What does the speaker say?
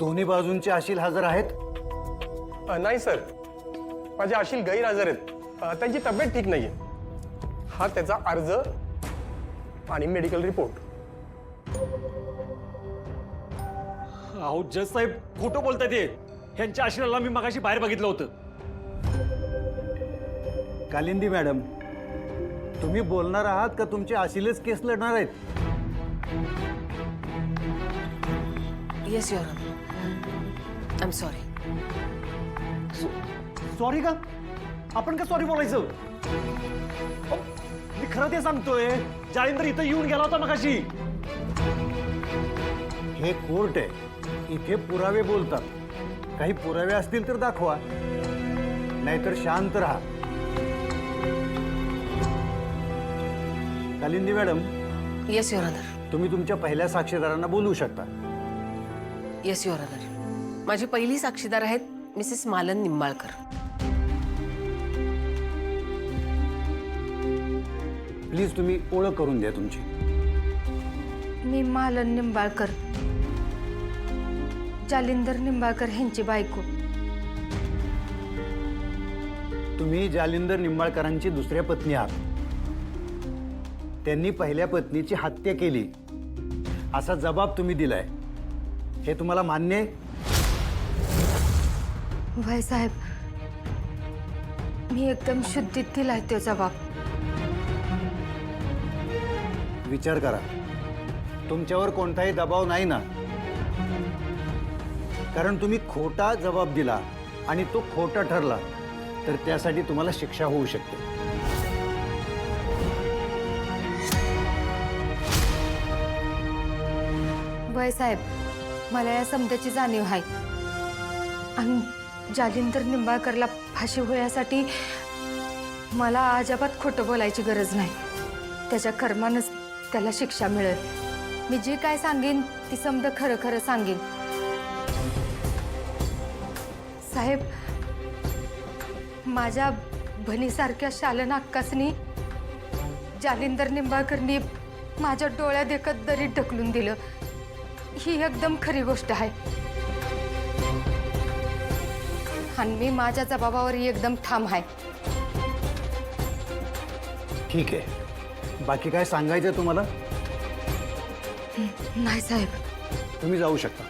दोन्ही बाजूंचे अशील हजर आहेत? नाही सर, माझे अशील गैरहजर आहेत. त्यांची तब्येत ठीक नाहीये. हा त्याचा अर्ज आणि मेडिकल रिपोर्ट. अहो जज साहेब खोटं बोलतायत हे. ह्यांच्या आशिलाला मी मगाशी बाहेर बघितलं होतं. कालिंदी मॅडम, तुम्ही बोलणार आहात का तुमचे अशीलच केस लढणार आहेत? Yes your honour. I am sorry. Sorry का? आपण का सॉरी बोलायचं? अहो, मी खरं ते सांगतोय. जालिंदर इथं येऊन गेला होता मगाशी. हे कोर्ट आहे, इथे पुरावे बोलतात. काही पुरावे असतील तर दाखवा, नाहीतर शांत राहा. Kalindi madam, yes your honour. तुम्ही तुमच्या पहिल्या साक्षीदारांना बोलवू शकता. Yes your honour. माझी पहिली साक्षीदार आहेत मिसेस मालन निंबाळकर. प्लीज तुम्ही ओळख करून द्या तुमची. मी मालन निंबाळकर, जालिंदर निंबाळकर ह्यांची बायको. तुम्ही जालिंदर निंबाळकरांची दुसऱ्या पत्नी आहात. त्यांनी पहिल्या पत्नीची हत्या केली असा जबाब तुम्ही दिलाय. हे तुम्हाला मान्य आहे? भाई साहेब, मी एकदम शुद्धीत दिलाय तो जबाब. विचार करा, तुमच्यावर कोणताही दबाव नाही ना? कारण तुम्ही खोटा जबाब दिला आणि तो खोटा ठरला तर त्यासाठी तुम्हाला शिक्षा होऊ शकते. भाई साहेब, मला या समजाची जाणीव आहे आणि जालिंदर निंबाळकरला फाशी होण्यासाठी मला अजिबात खोटं बोलायची गरज नाही. त्याच्या कर्मानंच त्याला शिक्षा मिळेल. मी जे काय सांगेन ती समजा खरं खरं सांगेन. साहेब, माझ्या बहिणीसारख्या शालन अक्कासनी जालिंदर निंबाळकरनी माझ्या डोळ्या देखत दरीत ढकलून दिलं. ही एकदम खरी गोष्ट आहे आणि मी माझ्या जबाबावर एकदम ठाम आहे. ठीक आहे, बाकी काय सांगायचं तुम्हाला? नाही साहेब. तुम्ही जाऊ शकता.